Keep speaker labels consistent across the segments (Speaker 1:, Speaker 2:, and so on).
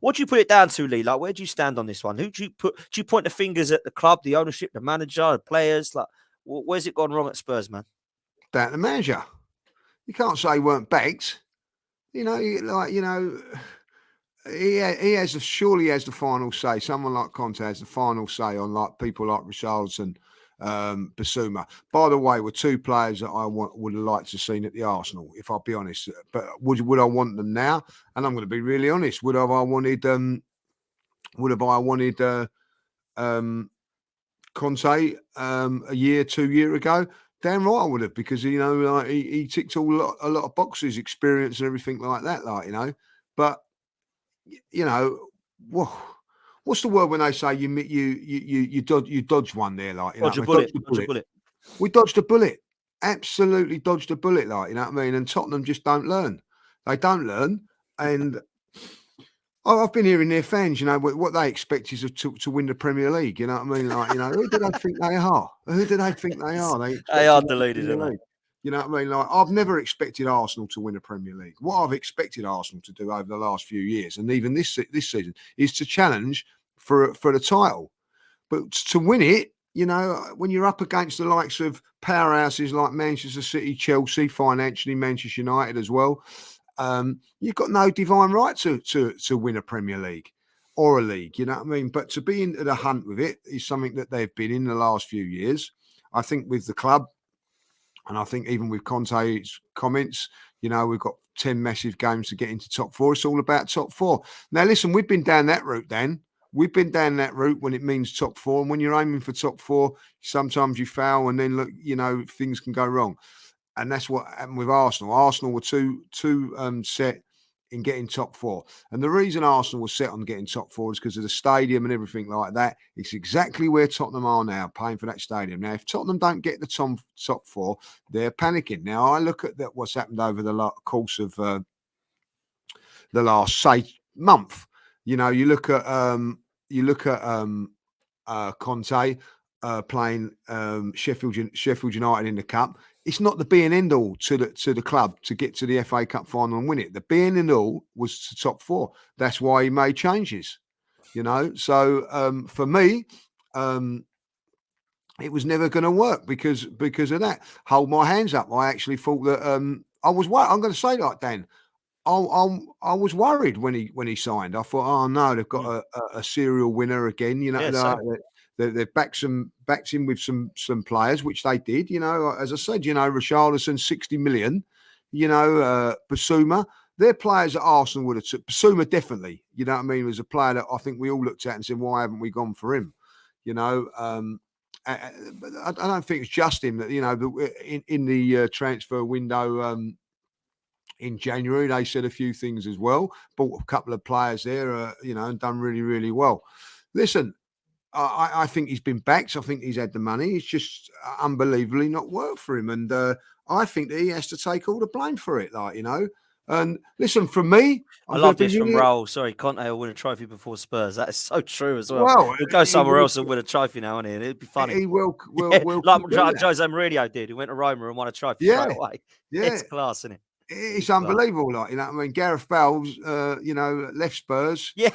Speaker 1: What do you put it down to, Lee? Like, where do you stand on this one? Who do you put? Do you point the fingers at the club, the ownership, the manager, the players? Like, where's it gone wrong at Spurs, man?
Speaker 2: Down to the manager. You can't say he weren't backed. He surely has the final say. Someone like Conte has the final say on like people like Richarlison, Basuma. By the way, were two players that I would have liked to have seen at the Arsenal, if I'll be honest. But would I want them now? And I'm going to be really honest. Would I wanted Conte a year, 2 years ago? Damn right I would have, because like he ticked a lot of boxes, experience and everything like that. Like but what's the word when they say you dodge one there? Like
Speaker 1: Dodge a bullet.
Speaker 2: We dodged a bullet. Absolutely dodged a bullet. Like you know what I mean. And Tottenham just don't learn. They don't learn. And I've been hearing their fans, what they expect is to win the Premier League. You know what I mean? Like who do they think they are? Who do they think they are?
Speaker 1: They are deluded, aren't they?
Speaker 2: You know what I mean? Like I've never expected Arsenal to win a Premier League. What I've expected Arsenal to do over the last few years, and even this season, is to challenge for the title. But to win it, when you're up against the likes of powerhouses like Manchester City, Chelsea, financially Manchester United as well, you've got no divine right to win a Premier League or a league. You know what I mean? But to be into the hunt with it is something that they've been in the last few years. I think with the club. And I think even with Conte's comments, we've got 10 massive games to get into top four. It's all about top four. Now, listen, we've been down that route, Dan. We've been down that route when it means top four. And when you're aiming for top four, sometimes you fail and then, look, things can go wrong. And that's what happened with Arsenal. Arsenal were too set in getting top four. And the reason Arsenal was set on getting top four is because of the stadium and everything like that. It's exactly where Tottenham are now, paying for that stadium. Now, if Tottenham don't get the top four, they're panicking. Now, I look at what's happened over the course of the last, say, month. You look at Conte playing Sheffield United in the Cup. It's not the be and end all to the club to get to the FA Cup final and win it. The be and end all was to top four. That's why he made changes. So for me, it was never going to work because of that. Hold my hands up. I actually thought that I was. I'm going to say like Dan. I was worried when he signed. I thought, oh no, they've got a serial winner again. They've backed him with some players, which they did. As I said, Richarlison, 60 million. Basuma, they're players that Arsenal would have took. Basuma definitely. You know what I mean? Was a player that I think we all looked at and said, why haven't we gone for him? I don't think it's just him that in the transfer window. In January, they said a few things as well. Bought a couple of players there, and done really, really well. Listen, I think he's been backed. I think he's had the money. It's just unbelievably not worked for him. And I think that he has to take all the blame for it, And listen, from me...
Speaker 1: I love this from Raul. Sorry, Conte will win a trophy before Spurs. That is so true as well. He'll go somewhere else and win a trophy now, won't he? It'd be funny.
Speaker 2: He will
Speaker 1: like Jose Mourinho did. He went to Roma and won a trophy straight away. Yeah. It's class, isn't it?
Speaker 2: It's unbelievable, Gareth Bale's, left Spurs.
Speaker 1: Yeah.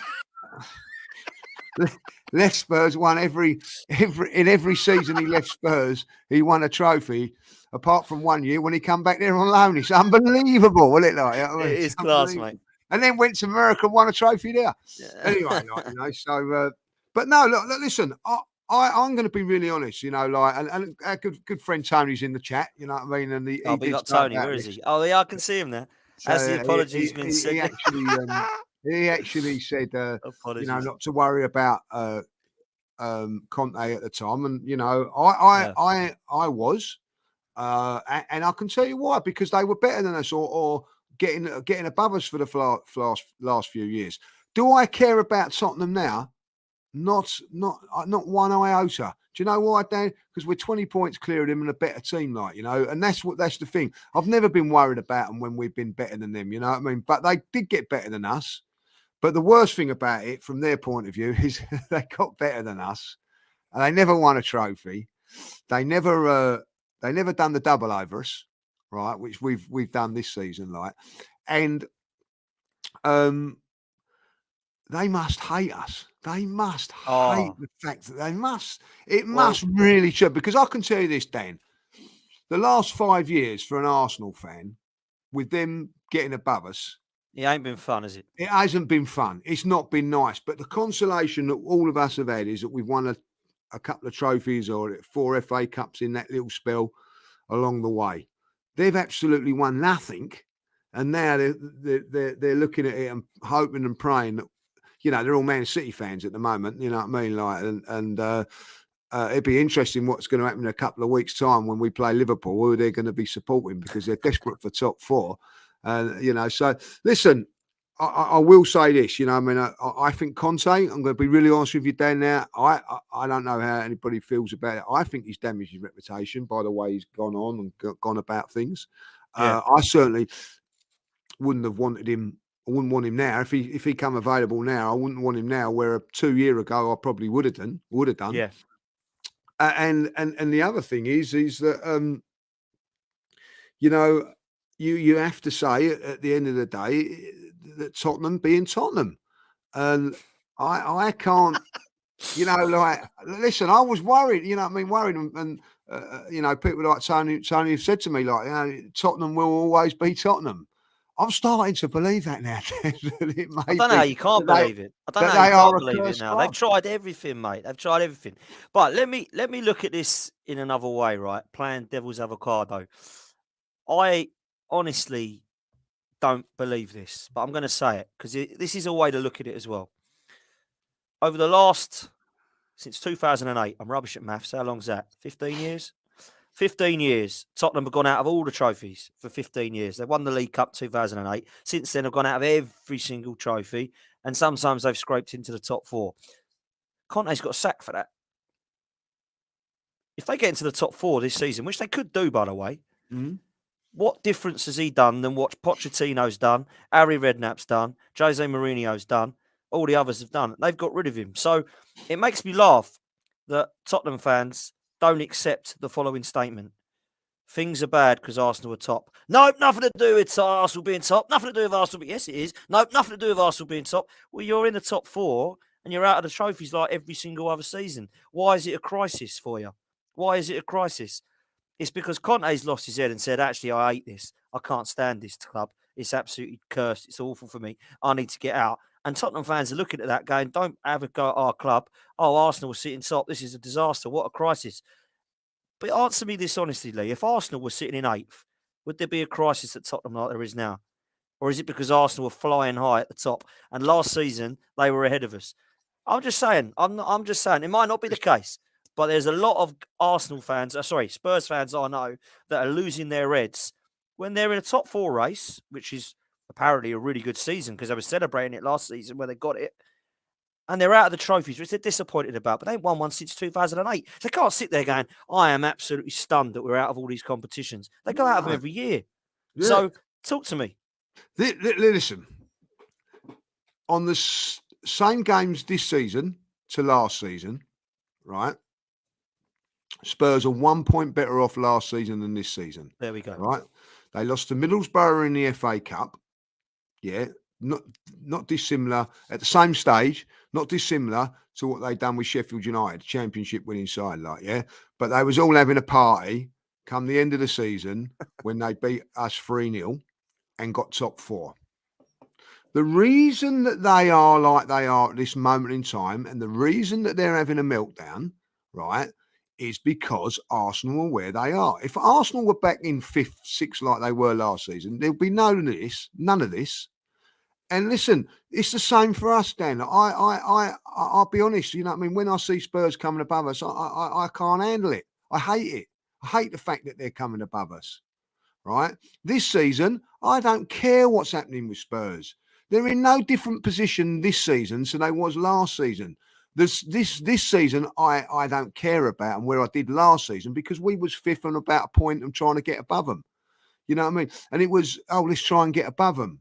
Speaker 2: Left Spurs won in every season he left Spurs, he won a trophy, apart from 1 year when he come back there on loan. It's unbelievable, isn't it?
Speaker 1: It is class, mate.
Speaker 2: And then went to America and won a trophy there. Yeah. Anyway, but no, look, listen, I'm going to be really honest, and our good friend Tony's in the chat, you know what I mean? And he
Speaker 1: got Tony, where is he? Oh, yeah, I can see him there. As the apology's been said.
Speaker 2: He actually said, not to worry about Conte at the time. And, I was, and I can tell you why, because they were better than us or getting above us for the last few years. Do I care about Tottenham now? Not one iota. Do you know why, Dan? Because we're 20 points clear of them and a better team, and that's the thing. I've never been worried about them when we've been better than them, you know what I mean? But they did get better than us. But the worst thing about it, from their point of view, is they got better than us, and they never won a trophy. They never done the double over us, right? Which we've done this season, and they must hate us. They must hate
Speaker 1: Oh,
Speaker 2: the fact that they must. It
Speaker 1: well,
Speaker 2: must really should, because I can tell you this, Dan. The last 5 years for an Arsenal fan, with them getting above us,
Speaker 1: it ain't been fun, has it?
Speaker 2: it hasn't been fun. It's not been nice. But the consolation that all of us have had is that we've won a couple of trophies or 4 FA Cups in that little spell along the way. They've absolutely won nothing. And now they're looking at it and hoping and praying that, they're all Man City fans at the moment, you know what I mean? Like, it'd be interesting what's going to happen in a couple of weeks' time when we play Liverpool, who they're going to be supporting because they're desperate for top four. So listen, I will say this, I think Conte, I'm going to be really honest with you, Dan, now, I don't know how anybody feels about it. I think he's damaged his reputation by the way he's gone on and gone about things.
Speaker 1: Yeah,
Speaker 2: I certainly wouldn't have wanted him. I wouldn't want him now. If he come available now, I wouldn't want him now. Where 2 years ago, I probably would have done.
Speaker 1: yeah,
Speaker 2: And the other thing is that you have to say at the end of the day that Tottenham being Tottenham, and I can't. Listen, I was worried. You know what I mean? Worried, and people like Tony have said to me like, Tottenham will always be Tottenham. I'm starting to believe that now. That it
Speaker 1: I
Speaker 2: may
Speaker 1: don't know how
Speaker 2: be
Speaker 1: you can't
Speaker 2: that
Speaker 1: believe it. I don't know
Speaker 2: that
Speaker 1: how you
Speaker 2: they are
Speaker 1: can't
Speaker 2: a
Speaker 1: believe it
Speaker 2: cursed
Speaker 1: now. They've
Speaker 2: club.
Speaker 1: tried everything, mate. They've tried everything. But let me look at this in another way, right? Playing devil's avocado. I honestly don't believe this, but I'm going to say it because this is a way to look at it as well. Over the last, since 2008, I'm rubbish at maths. How long's that? 15 years? 15 years. Tottenham have gone out of all the trophies for 15 years. They won the League Cup 2008. Since then, have gone out of every single trophy. And sometimes they've scraped into the top four. Conte's got sacked for that. If they get into the top four this season, which they could do, by the way, what difference has he done than what Pochettino's done, Harry Redknapp's done, Jose Mourinho's done, all the others have done? They've got rid of him. So it makes me laugh that Tottenham fans don't accept the following statement. Things are bad because Arsenal are top. Nope, nothing to do with Arsenal being top. Nothing to do with Arsenal. But yes, it is. Nope, nothing to do with Arsenal being top. Well, you're in the top four and you're out of the trophies like every single other season. Why is it a crisis for you? Why is it a crisis? It's because Conte's lost his head and said, actually, I hate this. I can't stand this club. It's absolutely cursed. It's awful for me. I need to get out. And Tottenham fans are looking at that going, don't have a go at our club. Oh, Arsenal was sitting top. This is a disaster. What a crisis. But answer me this honestly, Lee. If Arsenal were sitting in eighth, would there be a crisis at Tottenham like there is now? Or is it because Arsenal were flying high at the top and last season they were ahead of us? I'm just saying. I'm just saying. It might not be the case, but there's a lot of Arsenal fans, Spurs fans I know that are losing their heads when they're in a top four race, which is apparently a really good season because they were celebrating it last season where they got it. And they're out of the trophies, which they're disappointed about, but they ain't won one since 2008. They can't sit there going, I am absolutely stunned that we're out of all these competitions. They go out of them every year. Yeah. So talk to me.
Speaker 2: Listen, on the same games this season to last season, right? Spurs are 1 point better off last season than this season.
Speaker 1: There we go.
Speaker 2: Right? They lost to Middlesbrough in the FA Cup. Yeah. Not dissimilar at the same stage, not dissimilar to what they'd done with Sheffield United, championship winning side, but they was all having a party come the end of the season when they beat us 3-0 and got top four. The reason that they are like they are at this moment in time and the reason that they're having a meltdown, right, is because Arsenal are where they are. If Arsenal were back in fifth, sixth like they were last season, there'd be none of this. And listen, it's the same for us, Dan. I'll be honest. You know what I mean? When I see Spurs coming above us, I can't handle it. I hate it. I hate the fact that they're coming above us. Right? This season, I don't care what's happening with Spurs. They're in no different position this season than they was last season. This season, I don't care about and where I did last season because we was fifth and about a point and trying to get above them. You know what I mean? And it was, let's try and get above them.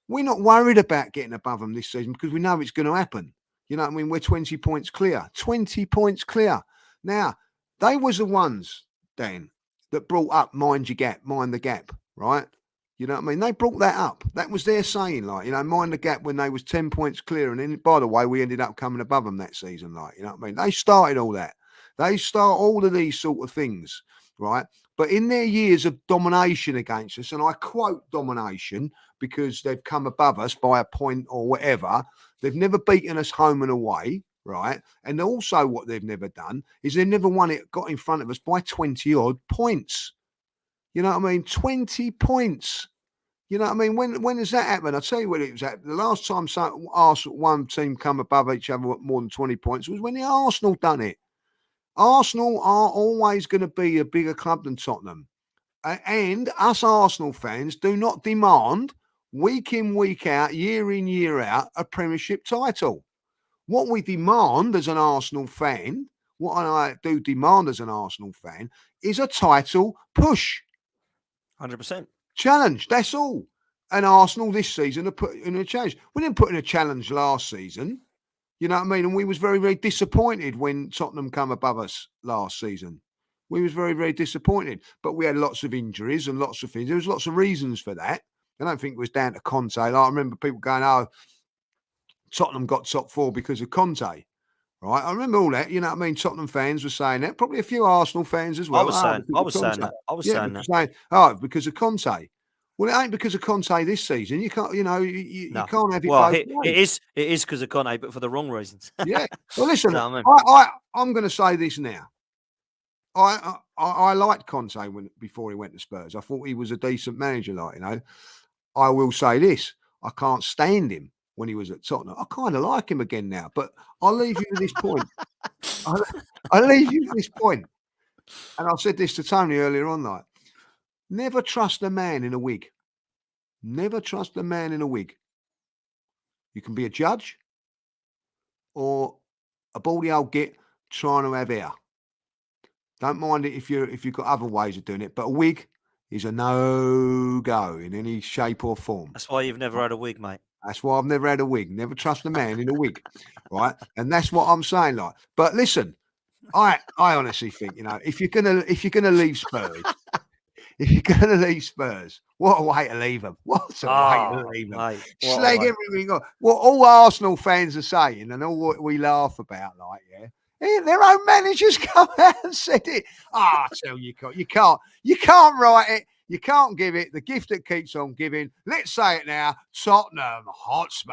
Speaker 2: We're not worried about getting above them this season because we know it's going to happen. You know what I mean? We're 20 points clear. 20 points clear. Now, they was the ones, Dan, that brought up mind the gap, right? You know what I mean? They brought that up. That was their saying, like, mind the gap when they was 10 points clear. And then, by the way, we ended up coming above them that season, like, you know what I mean? They started all that. They start all of these sort of things, right? But in their years of domination against us, and I quote domination because they've come above us by a point or whatever, they've never beaten us home and away, right? And also what they've never done is they've never got in front of us by 20 odd points. You know what I mean? 20 points. You know what I mean? When does that happen? I'll tell you when it was at. The last time one team come above each other more than 20 points was when the Arsenal done it. Arsenal are always going to be a bigger club than Tottenham. And us Arsenal fans do not demand week in, week out, year in, year out, a Premiership title. What we demand as an Arsenal fan, what I do demand as an Arsenal fan, is a title push.
Speaker 1: 100%.
Speaker 2: Challenge, that's all. And Arsenal this season have put in a challenge. We didn't put in a challenge last season. You know what I mean? And we was very, very disappointed when Tottenham come above us last season. We was very, very disappointed. But we had lots of injuries and lots of things. There was lots of reasons for that. I don't think it was down to Conte. Like, I remember people going, oh, Tottenham got top four because of Conte. Right? I remember all that. You know what I mean? Tottenham fans were saying that. Probably a few Arsenal fans as well.
Speaker 1: I was saying that.
Speaker 2: Because of Conte. Well, it ain't because of Conte this season. You can't, you can't have it both ways.
Speaker 1: It is because of Conte, but for the wrong reasons.
Speaker 2: Yeah. Well, listen, I'm going to say this now. I liked Conte before he went to Spurs. I thought he was a decent manager, I will say this. I can't stand him when he was at Tottenham. I kind of like him again now, but I'll leave you with this point. I'll leave you with this point. And I said this to Tony earlier on, never trust a man in a wig. Never trust a man in a wig. You can be a judge or a baldy old git trying to have hair. Don't mind it if you've got other ways of doing it, but a wig is a no-go in any shape or form.
Speaker 1: That's why you've never had a wig, mate.
Speaker 2: That's why I've never had a wig. Never trust a man in a wig, right? And that's what I'm saying, But listen, I honestly think, if you're gonna leave Spurs, what a way to leave them. What a way to leave them. Mate, slag everything off. What all Arsenal fans are saying and all what we laugh about, their own managers come out and said it. I tell you can't write it. You can't give it. The gift that keeps on giving. Let's say it now. Tottenham Hotspur.